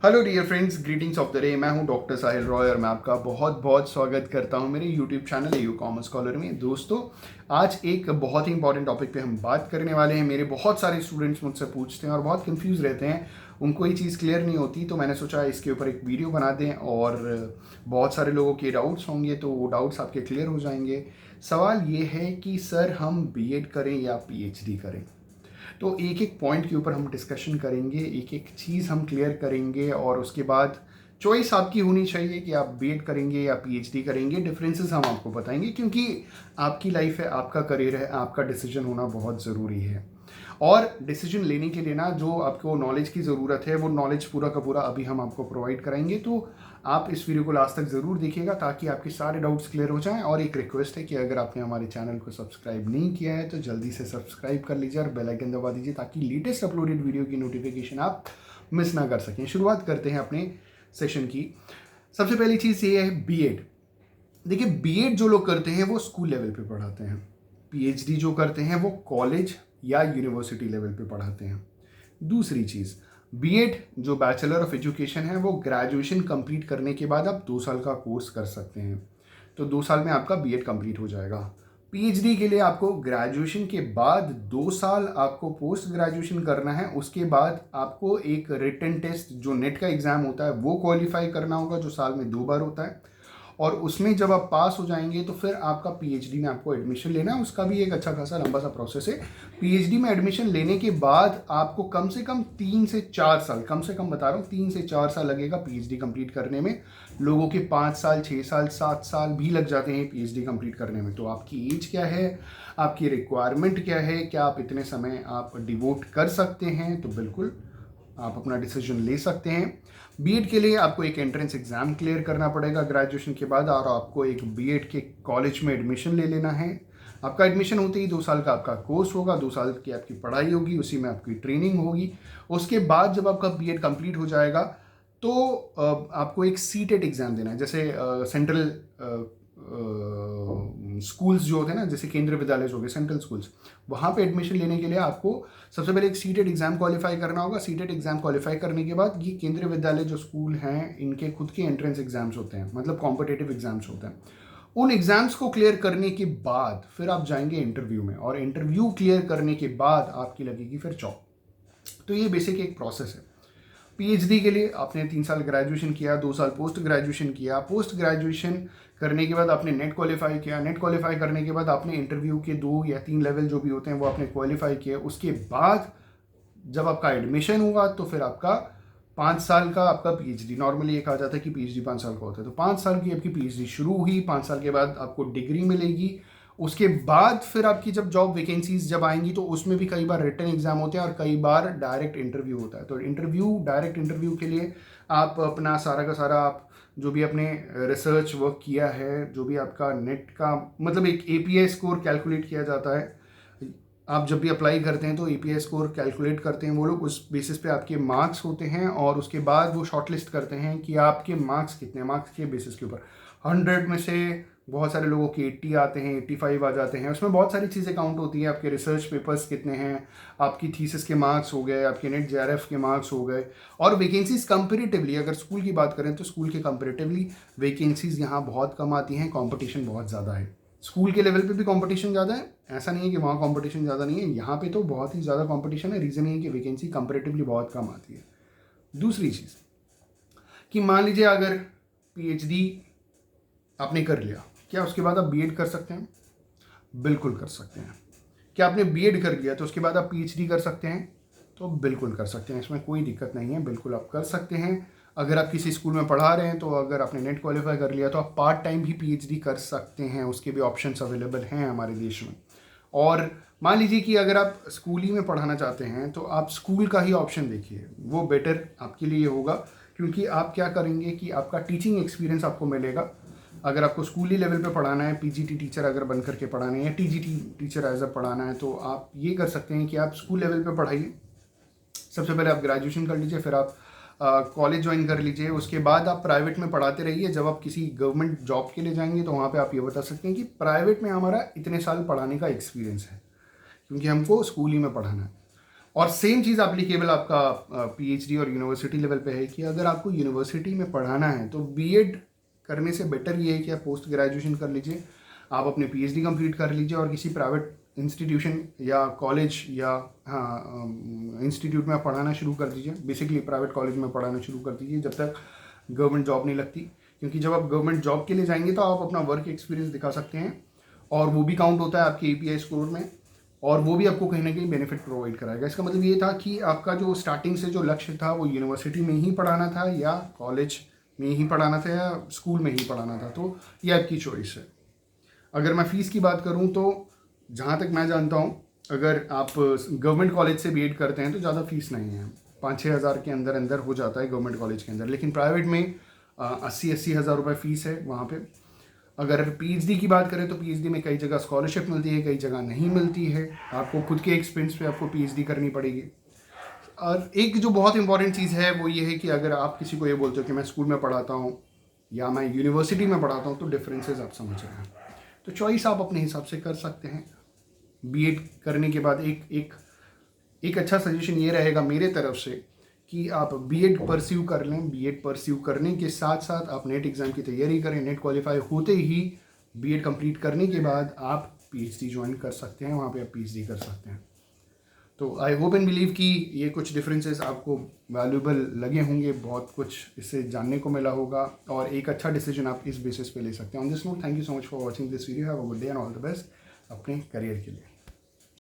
Hello dear friends, greetings of the day. मैं हूं doctor साहिल रॉय और मैं आपका बहुत बहुत स्वागत करता हूं मेरे YouTube channel you commerce scholar में। दोस्तों, आज एक बहुत ही इंपॉर्टेंट टॉपिक पे हम बात करने वाले हैं। मेरे बहुत सारे स्टूडेंट्स मुझसे पूछते हैं और बहुत कंफ्यूज रहते हैं, उनको ये चीज़ क्लियर नहीं होती, तो मैंने सोचा इसके ऊपर एक वीडियो बना दें और बहुत सारे लोगों के डाउट्स होंगे तो वो डाउट्स आपके क्लियर हो जाएंगे। सवाल ये है कि सर हम बीएड करें या पीएचडी करें। तो एक एक पॉइंट के ऊपर हम डिस्कशन करेंगे, एक एक चीज़ हम क्लियर करेंगे और उसके बाद चॉइस आपकी होनी चाहिए कि आप बीएड करेंगे या पीएचडी करेंगे। डिफरेंसेस हम आपको बताएंगे क्योंकि आपकी लाइफ है, आपका करियर है, आपका डिसीजन होना बहुत ज़रूरी है। और डिसीजन लेने के लिए ना जो आपको नॉलेज की ज़रूरत है वो नॉलेज पूरा का पूरा अभी हम आपको प्रोवाइड कराएंगे। तो आप इस वीडियो को लास्ट तक ज़रूर देखिएगा ताकि आपके सारे डाउट्स क्लियर हो जाएं। और एक रिक्वेस्ट है कि अगर आपने हमारे चैनल को सब्सक्राइब नहीं किया है तो जल्दी से सब्सक्राइब कर लीजिए और बेल आइकन दबा दीजिए ताकि लेटेस्ट अपलोडेड वीडियो की नोटिफिकेशन आप मिस ना कर सकें। शुरुआत करते हैं अपने सेशन की। सबसे पहली चीज़ ये है बीएड। देखिए, बीएड जो लोग करते हैं वो स्कूल लेवल पे पढ़ाते हैं। पीएचडी जो करते हैं वो कॉलेज या यूनिवर्सिटी लेवल पे पढ़ाते हैं। दूसरी चीज़, बीएड जो बैचलर ऑफ एजुकेशन है वो ग्रेजुएशन कंप्लीट करने के बाद आप 2 साल का कोर्स कर सकते हैं। तो 2 साल में आपका बीएड कंप्लीट हो जाएगा। पीएचडी के लिए आपको ग्रेजुएशन के बाद 2 साल आपको पोस्ट ग्रेजुएशन करना है। उसके बाद आपको एक रिटन टेस्ट जो नेट का एग्ज़ाम होता है वो क्वालिफाई करना होगा, जो साल में 2 बार होता है। और उसमें जब आप पास हो जाएंगे तो फिर आपका पीएचडी में आपको एडमिशन लेना है। उसका भी एक अच्छा खासा लंबा सा प्रोसेस है। पीएचडी में एडमिशन लेने के बाद आपको कम से कम 3 से 4 साल, कम से कम बता रहा हूँ 3 से 4 साल लगेगा पीएचडी कंप्लीट करने में। लोगों के 5 साल, 6 साल, 7 साल भी लग जाते हैं पीएचडी कंप्लीट करने में। तो आपकी एज क्या है, आपकी रिक्वायरमेंट क्या है, क्या आप इतने समय आप डिवोट कर सकते हैं, तो बिल्कुल आप अपना डिसीजन ले सकते हैं। बीएड के लिए आपको एक एंट्रेंस एग्ज़ाम क्लियर करना पड़ेगा ग्रेजुएशन के बाद और आपको एक बीएड के कॉलेज में एडमिशन ले लेना है। आपका एडमिशन होते ही 2 साल का आपका कोर्स होगा, 2 साल की आपकी पढ़ाई होगी, उसी में आपकी ट्रेनिंग होगी। उसके बाद जब आपका बीएड कंप्लीट हो जाएगा तो आपको एक सीटेट एग्ज़ाम देना है। जैसे सेंट्रल स्कूल्स जो होते हैं ना, जैसे केंद्रीय विद्यालय हो गए, सेंट्रल स्कूल्स, वहाँ पे एडमिशन लेने के लिए आपको सबसे पहले एक सीटेट एग्ज़ाम क्वालिफाई करना होगा। सीटेट एग्ज़ाम क्वालिफाई करने के बाद ये केंद्रीय विद्यालय जो स्कूल हैं इनके खुद के एंट्रेंस एग्जाम्स होते हैं, मतलब कॉम्पिटेटिव एग्जाम्स होते हैं। उन एग्जाम्स को क्लियर करने के बाद फिर आप जाएंगे इंटरव्यू में और इंटरव्यू क्लियर करने के बाद आपकी लगेगी फिर जॉब। तो ये बेसिक एक प्रोसेस है। पीएचडी के लिए आपने 3 साल ग्रेजुएशन किया, 2 साल पोस्ट ग्रेजुएशन किया। पोस्ट ग्रेजुएशन करने के बाद आपने नेट क्वालिफाई किया। नेट क्वालिफाई करने के बाद आपने इंटरव्यू के 2 या 3 लेवल जो भी होते हैं वो आपने क्वालिफाई किया। उसके बाद जब आपका एडमिशन हुआ तो फिर आपका 5 साल का आपका पीएचडी, नॉर्मली ये कहा जाता है कि पीएचडी 5 साल का होता है, तो 5 साल की आपकी पीएचडी शुरू हुई। 5 साल के बाद आपको डिग्री मिलेगी। उसके बाद फिर आपकी जब जॉब वैकेंसीज जब आएंगी तो उसमें भी कई बार रिटन एग्जाम होते हैं और कई बार डायरेक्ट इंटरव्यू होता है। तो डायरेक्ट इंटरव्यू के लिए आप अपना सारा का सारा आप जो भी आपने रिसर्च वर्क किया है, जो भी आपका नेट का मतलब एक एपीआई स्कोर कैलकुलेट किया जाता है। आप जब भी अप्लाई करते हैं तो एपीआई स्कोर कैलकुलेट करते हैं वो लोग, उस बेसिस पे आपके मार्क्स होते हैं और उसके बाद वो शॉर्टलिस्ट करते हैं कि आपके मार्क्स कितने, मार्क्स के बेसिस के ऊपर 100 में से बहुत सारे लोगों के 80 आते हैं, 85 आ जाते हैं। उसमें बहुत सारी चीज़ें काउंट होती हैं। आपके रिसर्च पेपर्स कितने हैं, आपकी थीसिस के मार्क्स हो गए, आपके नेट जेआरएफ के मार्क्स हो गए। और वैकेंसीज कंपेरेटिवली अगर स्कूल की बात करें तो स्कूल के कंपेरेटिवली वैकेंसीज यहाँ बहुत कम आती हैं। कॉम्पिटिशन बहुत ज़्यादा है। स्कूल के लेवल पे भी कंपटीशन ज़्यादा है, ऐसा नहीं है कि वहाँ कंपटीशन ज़्यादा नहीं है, यहाँ पे तो बहुत ही ज़्यादा कंपटीशन है। रीज़न ये है कि वैकेंसी कंपैरेटिवली बहुत कम आती है। दूसरी चीज़ कि मान लीजिए अगर पीएचडी आपने कर लिया, क्या उसके बाद आप बीएड कर सकते हैं? बिल्कुल कर सकते हैं। क्या आपने बीएड कर लिया तो उसके बाद आप पीएचडी कर सकते हैं? तो बिल्कुल कर सकते हैं, इसमें कोई दिक्कत नहीं है, बिल्कुल आप कर सकते हैं। अगर आप किसी स्कूल में पढ़ा रहे हैं तो अगर आपने नेट क्वालिफाई कर लिया तो आप पार्ट टाइम भी पीएचडी कर सकते हैं, उसके भी ऑप्शंस अवेलेबल हैं हमारे देश में। और मान लीजिए कि अगर आप स्कूल ही में पढ़ाना चाहते हैं तो आप स्कूल का ही ऑप्शन देखिए, वो बेटर आपके लिए होगा। क्योंकि आप क्या करेंगे कि आपका टीचिंग एक्सपीरियंस आपको मिलेगा। अगर आपको स्कूली लेवल पे पढ़ाना है, पीजीटी टीचर अगर बन करके पढ़ाना है या टीजीटी टीचर एज अ पढ़ाना है, तो आप ये कर सकते हैं कि आप स्कूल लेवल पे पढ़ाइए। सबसे पहले आप ग्रेजुएशन कर लीजिए, फिर आप कॉलेज ज्वाइन कर लीजिए। उसके बाद आप प्राइवेट में पढ़ाते रहिए। जब आप किसी गवर्नमेंट जॉब के लिए जाएंगे तो वहाँ पे आप ये बता सकते हैं कि प्राइवेट में हमारा इतने साल पढ़ाने का एक्सपीरियंस है, क्योंकि हमको स्कूल ही में पढ़ाना है। और सेम चीज़ एप्लीकेबल आपका पीएचडी और यूनिवर्सिटी लेवल पे है कि अगर आपको यूनिवर्सिटी में पढ़ाना है तो बीएड करने से बेटर ये है कि आप पोस्ट ग्रेजुएशन कर लीजिए, आप अपने पीएचडी कंप्लीट कर लीजिए और किसी प्राइवेट इंस्टीट्यूशन या कॉलेज या इंस्टीट्यूट में आप पढ़ाना शुरू कर दीजिए। बेसिकली प्राइवेट कॉलेज में पढ़ाना शुरू कर दीजिए जब तक गवर्नमेंट जॉब नहीं लगती, क्योंकि जब आप गवर्नमेंट जॉब के लिए जाएंगे तो आप अपना वर्क एक्सपीरियंस दिखा सकते हैं और वो भी काउंट होता है आपके एपीआई स्कोर में, और वो भी आपको कहीं ना कहीं बेनिफिट प्रोवाइड कराएगा। इसका मतलब ये था कि आपका जो स्टार्टिंग से जो लक्ष्य था वो यूनिवर्सिटी में ही पढ़ाना था या कॉलेज में ही पढ़ाना था या स्कूल में ही पढ़ाना था, तो ये आपकी चॉइस है। अगर मैं फ़ीस की बात करूँ तो जहाँ तक मैं जानता हूँ अगर आप गवर्नमेंट कॉलेज से बीएड करते हैं तो ज़्यादा फीस नहीं है, 5-6 हज़ार के अंदर अंदर हो जाता है गवर्नमेंट कॉलेज के अंदर। लेकिन प्राइवेट में 80 हज़ार रुपये फ़ीस है वहाँ पे। अगर पीएचडी की बात करें तो पीएचडी में कई जगह स्कॉलरशिप मिलती है, कई जगह नहीं मिलती है, आपको खुद के एक्सपेंस पे आपको पीएचडी करनी पड़ेगी। और एक जो बहुत इंपॉर्टेंट चीज़ है वो ये है कि अगर आप किसी को ये बोलते हो कि मैं स्कूल में पढ़ाता हूँ या मैं यूनिवर्सिटी में पढ़ाता हूँ तो डिफरेंसेस आप समझ रहे हैं। तो चॉइस आप अपने हिसाब से कर सकते हैं। बीएड करने के बाद एक अच्छा सजेशन ये रहेगा मेरे तरफ से कि आप बीएड परस्यू कर लें। बीएड परस्यू करने के साथ साथ आप नेट एग्ज़ाम की तैयारी करें। नेट क्वालिफाई होते ही बीएड कंप्लीट करने के बाद आप पीएचडी ज्वाइन कर सकते हैं, वहाँ पे आप पीएचडी कर सकते हैं। तो आई होप एंड बिलीव कि ये कुछ डिफरेंसेस आपको वैल्यूएबल लगे होंगे, बहुत कुछ इससे जानने को मिला होगा और एक अच्छा डिसीजन आप इस बेसिस पे ले सकते हैं। On this note, thank you so much for watching this video. Have a good day and all the best अपने करियर के लिए।